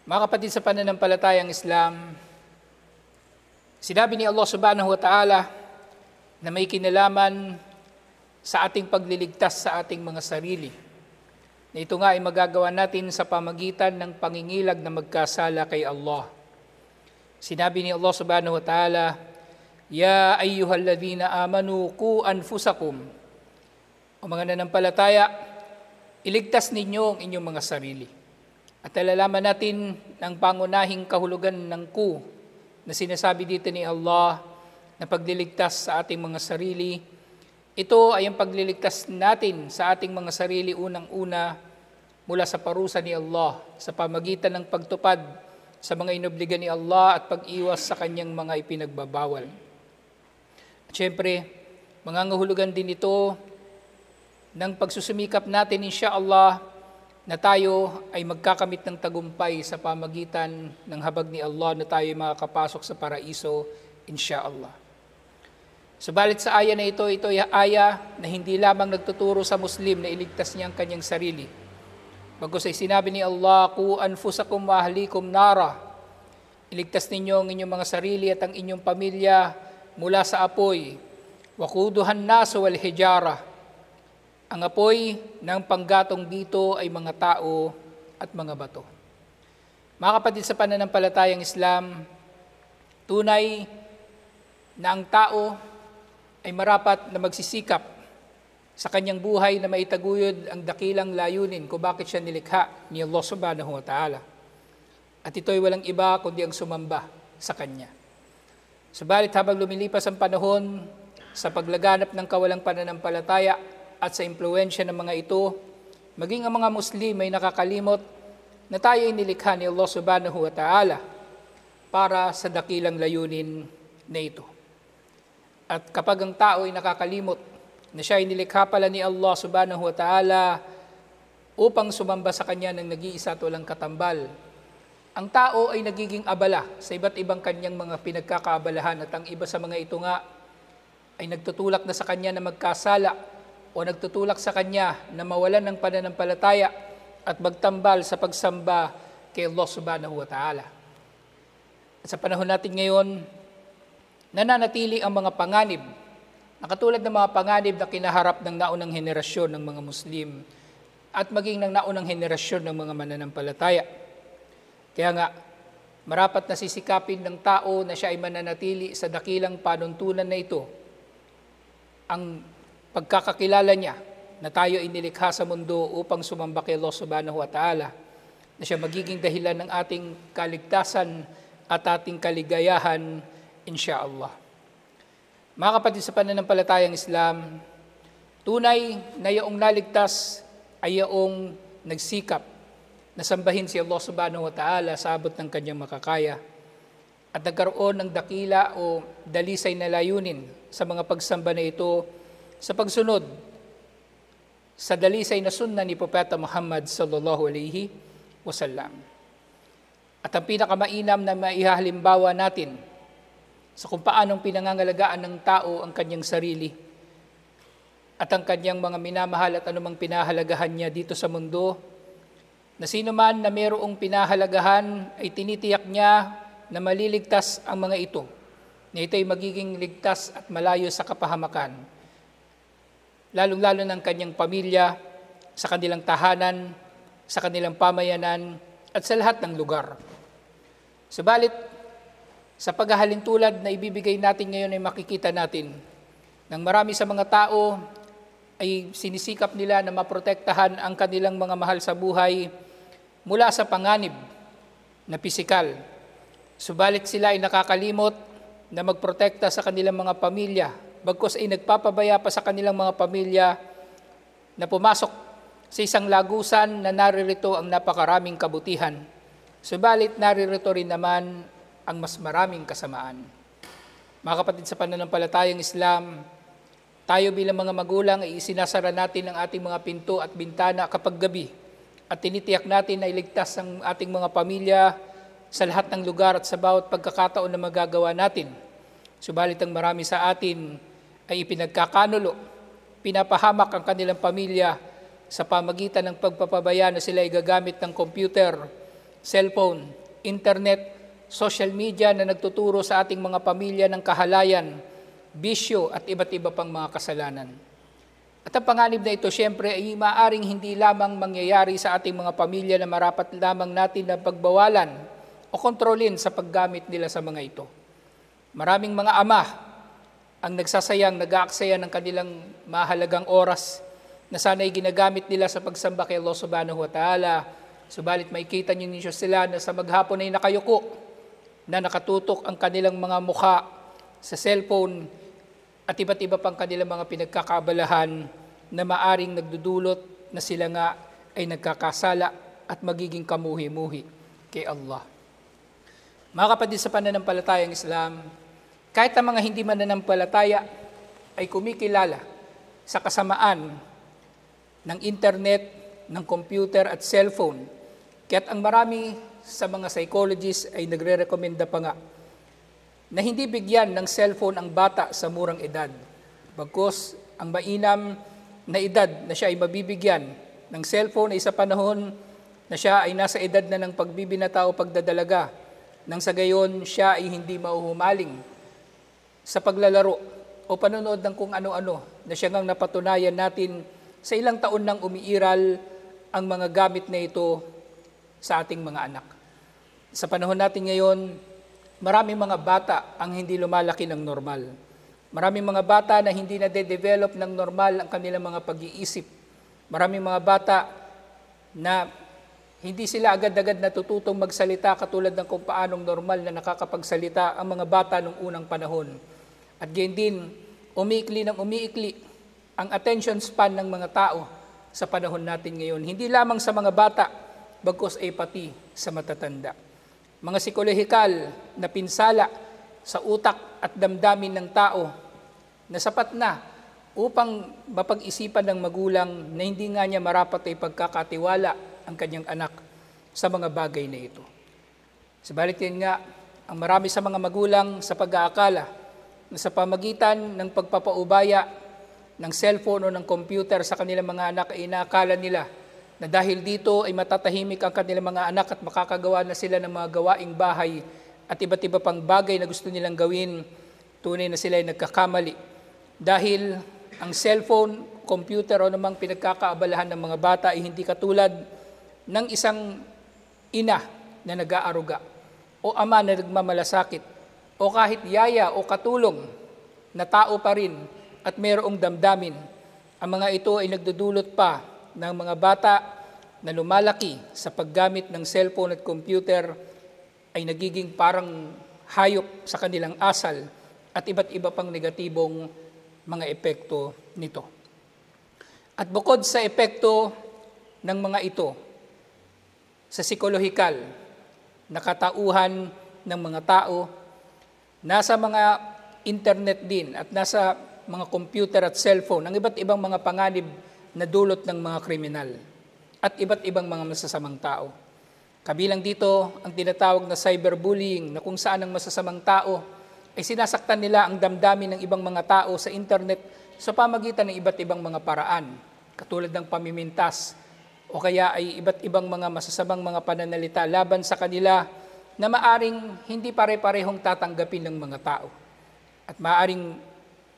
Mga kapatid sa pananampalatayang Islam, sinabi ni Allah subhanahu wa ta'ala na may kinalaman sa ating pagliligtas sa ating mga sarili. Na ito nga ay magagawa natin sa pamagitan ng pangingilag na magkasala kay Allah. Sinabi ni Allah subhanahu wa ta'ala, Ya ayyuhalladhina amanu qu anfusakum. O mga nanampalataya, iligtas ninyo ang inyong mga sarili. At alalaman natin ang pangunahing kahulugan ng ku na sinasabi dito ni Allah na pagliligtas sa ating mga sarili. Ito ay ang pagliligtas natin sa ating mga sarili unang-una mula sa parusa ni Allah sa pamagitan ng pagtupad sa mga inobligan ni Allah at pag-iwas sa kanyang mga ipinagbabawal. At syempre, mangangahulugan din ito ng pagsusumikap natin insyaAllah na tayo ay magkakamit ng tagumpay sa pamagitan ng habag ni Allah na tayo ay makakapasok sa paraiso, insyaAllah. Subalit sa aya na ito ay aya na hindi lamang nagtuturo sa Muslim na iligtas niya ang kanyang sarili. Bagkus ay sinabi ni Allah, Qu anfusakum wa ahlikum nara. Iligtas ninyo ang inyong mga sarili at ang inyong pamilya mula sa apoy. Waquduhan nasu wal hijara. Ang apoy ng panggatong dito ay mga tao at mga bato. Mga kapatid sa pananampalatayang Islam, tunay na ang tao ay marapat na magsisikap sa kanyang buhay na maitaguyod ang dakilang layunin kung bakit siya nilikha ni Allah subhanahu wa ta'ala. At ito ay walang iba kundi ang sumamba sa Kanya. Subalit habang lumilipas ang panahon sa paglaganap ng kawalang pananampalataya at sa impluwensya ng mga ito, maging ang mga Muslim ay nakakalimot na tayo ay nilikha ni Allah subhanahu wa ta'ala para sa dakilang layunin na ito. At kapag ang tao ay nakakalimot na siya ay nilikha pala ni Allah subhanahu wa ta'ala upang sumamba sa Kanya ng nag-iisa at walang katambal, ang tao ay nagiging abala sa iba't ibang kanyang mga pinagkakaabalahan at ang iba sa mga ito nga ay nagtutulak na sa Kanya na magkasala o nagtutulak sa Kanya na mawalan ng pananampalataya at magtambal sa pagsamba kay Allah subhanahu wa ta'ala. At sa panahon natin ngayon, nananatili ang mga panganib na katulad ng mga panganib na kinaharap ng naunang henerasyon ng mga Muslim at maging ng naunang henerasyon ng mga mananampalataya. Kaya nga, marapat na sisikapin ng tao na siya ay mananatili sa dakilang panuntunan na ito, ang pagkakakilala niya na tayo ay nilikha sa mundo upang sumamba kay Allah subhanahu wa ta'ala, na siya magiging dahilan ng ating kaligtasan at ating kaligayahan, insyaAllah. Mga kapatid sa pananampalatayang Islam, tunay na yaong naligtas ay yaong nagsikap na sambahin si Allah subhanahu wa ta'ala sa abot ng kanyang makakaya at nagkaroon ng dakila o dalisay na layunin sa mga pagsamba na ito sa pagsunod sa dalisay na sunna ni Propeta Muhammad sallallahu alaihi wasallam. At ang pinakamainam na maihahalimbawa natin sa kung paanong pinangangalagaan ng tao ang kanyang sarili at ang kanyang mga minamahal at anumang pinahalagahan niya dito sa mundo, na sino man na mayroong pinahalagahan ay tinitiyak niya na maliligtas ang mga ito, na ito ay magiging ligtas at malayo sa kapahamakan, lalong-lalo ng kanyang pamilya, sa kanilang tahanan, sa kanilang pamayanan, at sa lahat ng lugar. Subalit, sa paghahalintulad na ibibigay natin ngayon ay makikita natin nang marami sa mga tao ay sinisikap nila na maprotektahan ang kanilang mga mahal sa buhay mula sa panganib na pisikal. Subalit sila ay nakakalimot na magprotekta sa kanilang mga pamilya, bagkus ay nagpapabaya pa sa kanilang mga pamilya na pumasok sa isang lagusan na naririto ang napakaraming kabutihan. Subalit naririto rin naman ang mas maraming kasamaan. Mga kapatid sa pananampalatayang Islam, tayo bilang mga magulang ay isinasara natin ang ating mga pinto at bintana kapag gabi at tinitiyak natin na iligtas ang ating mga pamilya sa lahat ng lugar at sa bawat pagkakataon na magagawa natin. Subalit ang marami sa atin ay ipinagkakanulo, pinapahamak ang kanilang pamilya sa pamagitan ng pagpapabaya na sila ay gagamit ng computer cellphone, internet, social media na nagtuturo sa ating mga pamilya ng kahalayan, bisyo at iba't iba pang mga kasalanan. At ang panganib na ito, siyempre, ay maaaring hindi lamang mangyayari sa ating mga pamilya na marapat lamang natin na pagbawalan o kontrolin sa paggamit nila sa mga ito. Maraming mga ama ang nagsasayang, nag-aaksaya ng kanilang mahalagang oras na sana'y ginagamit nila sa pagsamba kay Allah subhanahu wa ta'ala. Subalit makikita niyo sila na sa maghapon ay nakayuko, na nakatutok ang kanilang mga mukha sa cellphone at iba't iba pang kanilang mga pinagkakabalahan na maaring nagdudulot na sila nga ay nagkakasala at magiging kamuhi-muhi kay Allah. Mga kapatid sa pananampalatayang Islam, kahit ang mga hindi mananampalataya ay kumikilala sa kasamaan ng internet, ng computer at cellphone, kaya't ang marami sa mga psychologists ay nagre-rekomenda pa nga na hindi bigyan ng cellphone ang bata sa murang edad. Bagkus ang mainam na edad na siya ay mabibigyan ng cellphone ay sa panahon na siya ay nasa edad na ng pagbibinata o pagdadalaga, nang sa gayon siya ay hindi mauhumaling sa paglalaro o panonood ng kung ano-ano na siya ngang napatunayan natin sa ilang taon nang umiiral ang mga gamit na ito sa ating mga anak. Sa panahon natin ngayon, maraming mga bata ang hindi lumalaki ng normal. Maraming mga bata na hindi na-develop ng normal ang kanilang mga pag-iisip. Maraming mga bata na hindi sila agad-agad natututong magsalita katulad ng kung paanong normal na nakakapagsalita ang mga bata noong unang panahon. At gayon din, umiikli ang attention span ng mga tao sa panahon natin ngayon. Hindi lamang sa mga bata, bagkus ay pati sa matatanda. Mga psikolohikal na pinsala sa utak at damdamin ng tao na sapat na upang mapag-isipan ng magulang na hindi nga niya marapat ay pagkakatiwala ang kanyang anak sa mga bagay na ito. Subalit yan nga, ang marami sa mga magulang sa pag-aakala na sa pamagitan ng pagpapaubaya ng cellphone o ng computer sa kanilang mga anak ay inaakala nila na dahil dito ay matatahimik ang kanilang mga anak at makakagawa na sila ng mga gawaing bahay at iba't iba pang bagay na gusto nilang gawin, tunay na sila ay nagkakamali. Dahil ang cellphone, computer o namang pinagkakaabalahan ng mga bata ay hindi katulad ng isang ina na nag-aaruga o ama na nagmamalasakit o kahit yaya o katulong na tao pa rin at mayroong damdamin. Ang mga ito ay nagdudulot pa ng mga bata na lumalaki sa paggamit ng cellphone at computer ay nagiging parang hayop sa kanilang asal at iba't iba pang negatibong mga epekto nito. At bukod sa epekto ng mga ito, sa psikolohikal na katauhan ng mga tao, nasa mga internet din at nasa mga computer at cellphone ang iba't ibang mga panganib na dulot ng mga kriminal at iba't ibang mga masasamang tao. Kabilang dito ang tinatawag na cyberbullying na kung saan ang masasamang tao ay sinasaktan nila ang damdamin ng ibang mga tao sa internet sa pamagitan ng iba't ibang mga paraan, katulad ng pamimintas o kaya ay iba't ibang mga masasamang mga pananalita laban sa kanila na maaring hindi pare-parehong tatanggapin ng mga tao. At maaring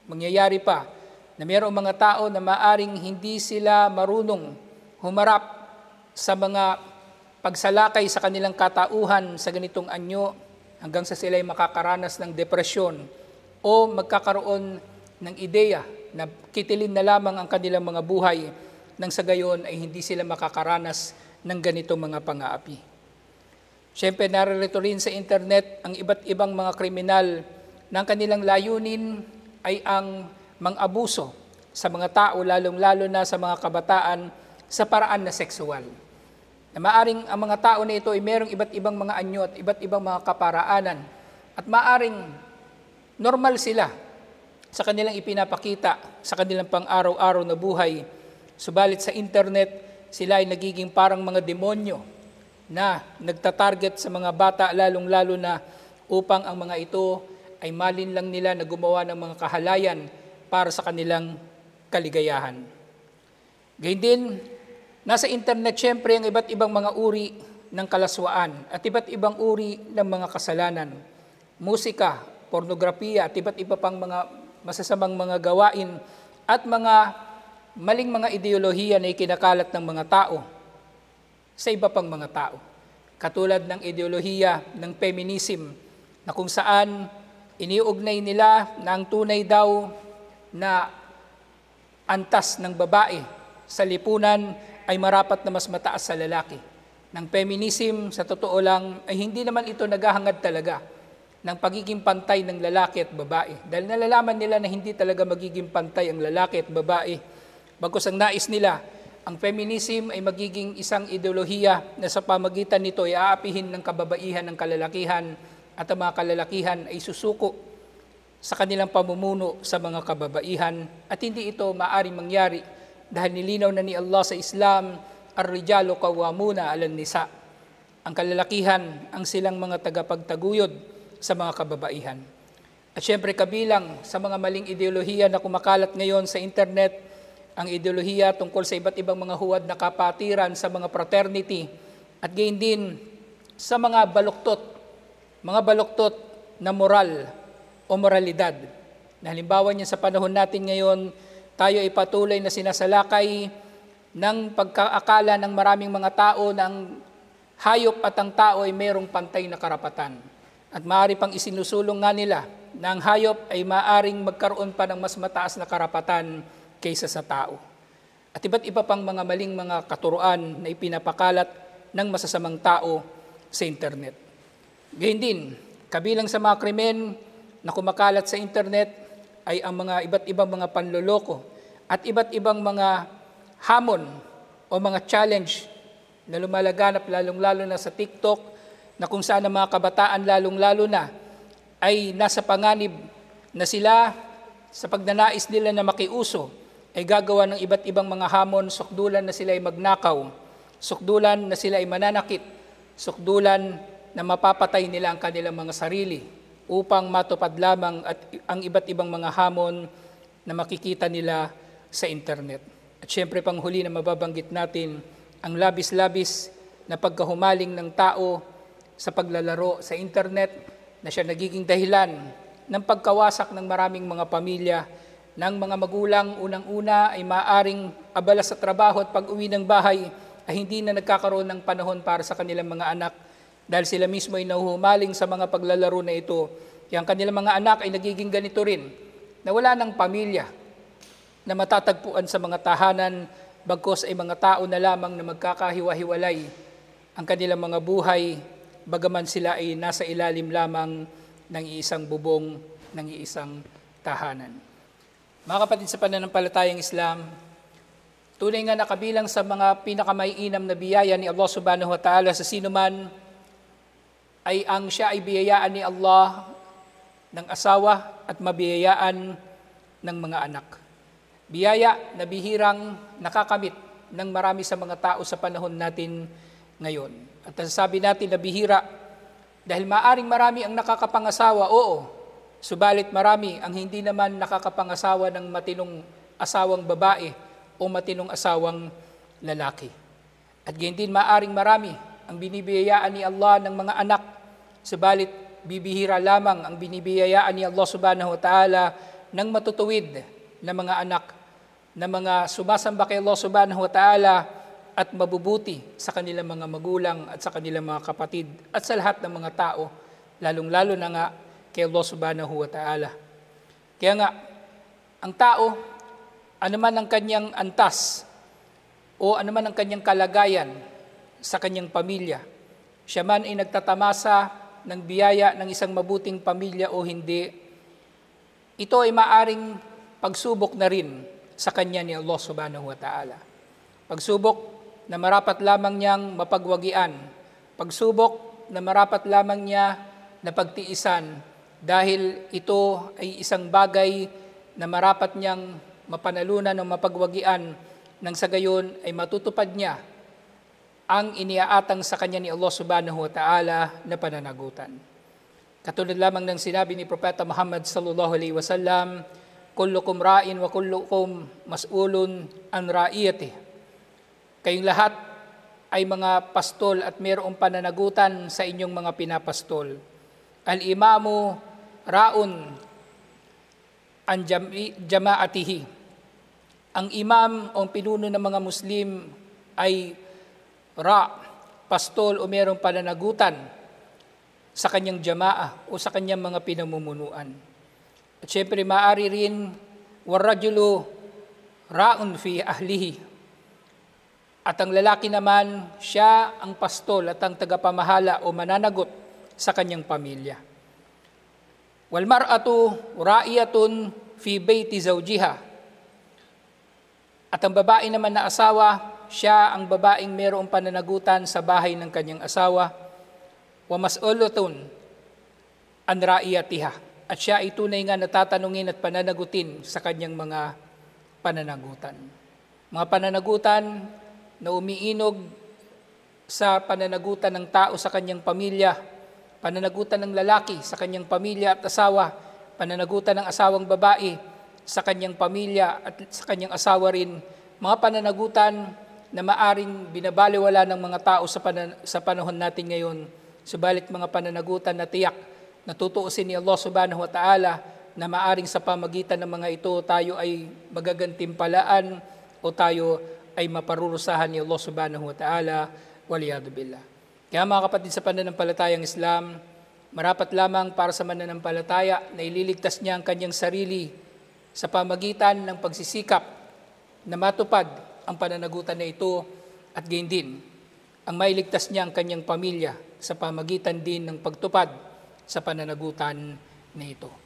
mangyayari pa na mayroong mga tao na maaring hindi sila marunong humarap sa mga pagsalakay sa kanilang katauhan sa ganitong anyo hanggang sa sila ay makakaranas ng depresyon o magkakaroon ng ideya na kitilin na lamang ang kanilang mga buhay nang sa gayon ay hindi sila makakaranas ng ganitong mga pang-aapi. Siyempre, naririto rin sa internet ang iba't ibang mga kriminal na ang kanilang layunin ay ang mang-abuso sa mga tao, lalong-lalo na sa mga kabataan sa paraan na sexual. Na maaring ang mga tao na ito ay mayroong iba't ibang mga anyo at iba't ibang mga kaparaanan at maaring normal sila sa kanilang ipinapakita sa kanilang pang-araw-araw na buhay. Subalit sa internet, sila ay nagiging parang mga demonyo na nagtatarget sa mga bata, lalong-lalo na upang ang mga ito ay malinlang nila na gumawa ng mga kahalayan para sa kanilang kaligayahan. Gayun din, nasa internet siyempre ang iba't ibang mga uri ng kalaswaan at iba't ibang uri ng mga kasalanan, musika, pornografiya at iba't iba pang mga masasamang mga gawain at mga maling mga ideolohiya na ikinakalat ng mga tao sa iba pang mga tao. Katulad ng ideolohiya ng feminism na kung saan iniugnay nila na ang tunay daw na antas ng babae sa lipunan ay marapat na mas mataas sa lalaki. Ng feminism, sa totoo lang, ay hindi naman ito naghahangad talaga ng pagiging pantay ng lalaki at babae. Dahil nalalaman nila na hindi talaga magiging pantay ang lalaki at babae. Bagkus ang nais nila, ang feminism ay magiging isang ideolohiya na sa pamagitan nito ay aapihin ng kababaihan ng kalalakihan at ang mga kalalakihan ay susuko sa kanilang pamumuno sa mga kababaihan at hindi ito maaring mangyari dahil nilinaw na ni Allah sa Islam, ar-rijalu qawwamuna 'alan nisa. Ang kalalakihan ang silang mga tagapagtaguyod sa mga kababaihan. At syempre kabilang sa mga maling ideolohiya na kumakalat ngayon sa internet, ang ideolohiya tungkol sa iba't ibang mga huwad na kapatiran sa mga fraternity at gayon din sa mga baluktot na moral o moralidad. Na halimbawa niya sa panahon natin ngayon, tayo ay patuloy na sinasalakay ng pagkaakala ng maraming mga tao na ang hayop at ang tao ay mayroong pantay na karapatan. At maaari pang isinusulong nga nila na ang hayop ay maaring magkaroon pa ng mas mataas na karapatan kaysa sa tao. At iba't iba pang mga maling mga katuruan na ipinapakalat ng masasamang tao sa internet. Gayun din, kabilang sa mga krimen na kumakalat sa internet ay ang mga iba't ibang mga panloloko at iba't ibang mga hamon o mga challenge na lumalaganap lalong-lalo na sa TikTok na kung saan ang mga kabataan lalong-lalo na ay nasa panganib na sila sa pagnanais nila na makiuso ay gagawa ng iba't ibang mga hamon, sukdulan na sila ay magnakaw, sukdulan na sila ay mananakit, sukdulan na mapapatay nila ang kanilang mga sarili upang matupad lamang at ang iba't ibang mga hamon na makikita nila sa internet. At syempre panghuli na mababanggit natin ang labis-labis na pagkahumaling ng tao sa paglalaro sa internet na siya nagiging dahilan ng pagkawasak ng maraming mga pamilya ng mga magulang. Unang-una ay maaaring abala sa trabaho at pag-uwi ng bahay ay hindi na nagkakaroon ng panahon para sa kanilang mga anak dahil sila mismo ay nahuhumaling sa mga paglalaro na ito. Kaya ang kanilang mga anak ay nagiging ganito rin na wala ng pamilya na matatagpuan sa mga tahanan, bagkos ay mga tao na lamang na magkakahiwa-hiwalay ang kanilang mga buhay, bagaman sila ay nasa ilalim lamang ng iisang bubong, ng iisang tahanan. Mga kapatid sa pananampalatayang Islam, tunay nga nakabilang sa mga pinakamaiinam na biyaya ni Allah subhanahu wa ta'ala sa sinuman ay ang siya ay biyayaan ni Allah ng asawa at mabiyayaan ng mga anak. Biyaya na bihirang nakakamit ng marami sa mga tao sa panahon natin ngayon. At sasabi natin na bihira dahil maaring marami ang nakakapangasawa, oo, subalit marami ang hindi naman nakakapangasawa ng matinong asawang babae o matinong asawang lalaki. At gayon din maaring marami ang binibiyayaan ni Allah ng mga anak, subalit bibihira lamang ang binibiyayaan ni Allah subhanahu wa ta'ala ng matutuwid na mga anak, na mga sumasamba kay Allah subhanahu wa ta'ala at mabubuti sa kanilang mga magulang at sa kanilang mga kapatid at sa lahat ng mga tao, lalong-lalo na nga kay Allah subhanahu wa ta'ala. Kaya nga, ang tao, anuman ang kanyang antas o anuman ang kanyang kalagayan sa kanyang pamilya, siya man ay nagtatamasa ng biyaya ng isang mabuting pamilya o hindi, ito ay maaring pagsubok na rin sa kanya ni Allah subhanahu wa ta'ala. Pagsubok na marapat lamang niyang mapagwagian. Pagsubok na marapat lamang niya na pagtiisan dahil ito ay isang bagay na marapat niyang mapanalunan o mapagwagian nang sa gayon ay matutupad niya ang iniaatang sa kanya ni Allah subhanahu wa ta'ala na pananagutan. Katulad lamang ng sinabi ni Propeta Muhammad sallallahu alaihi wasallam, kullukum ra'in wa kullukum mas'ulun an ra'iyati. Kayong lahat ay mga pastol at mayroong pananagutan sa inyong mga pinapastol. Al-imamu ra'un an jama'atihi. Ang imam o pinuno ng mga Muslim ay pastol o mayroong pananagutan sa kanyang jamaah o sa kanyang mga pinamumunuan. At syempre maaari rin warrajulu ra'un fi ahlihi. At ang lalaki naman, siya ang pastol at ang tagapamahala o mananagot sa kanyang pamilya. Wal mar'atu ra'iyatun fi bayti zawjiha. At ang babae naman na asawa, siya ang babaeng mayroong pananagutan sa bahay ng kanyang asawa. Wa mas'ulatun an ra'iyatiha. At siya ay tunay nga natatanungin at pananagutin sa kanyang mga pananagutan. Mga pananagutan na umiinog sa pananagutan ng tao sa kanyang pamilya, pananagutan ng lalaki sa kanyang pamilya at asawa, pananagutan ng asawang babae sa kanyang pamilya at sa kanyang asawa rin, mga pananagutan na maaring binabaliwala ng mga tao sa panahon natin ngayon, subalit mga pananagutan na tiyak na tutuusin ni Allah subhanahu wa ta'ala na maaring sa pamagitan ng mga ito tayo ay magagantimpalaan o tayo ay maparurusahan ni Allah subhanahu wa ta'ala, waliyadu billah. Kaya mga kapatid sa pananampalatayang Islam, marapat lamang para sa mananampalataya na ililigtas niya ang kanyang sarili sa pamagitan ng pagsisikap na matupad ang pananagutan na ito at gayon din ang mailigtas niya ang kanyang pamilya sa pamagitan din ng pagtupad sa pananagutan na ito.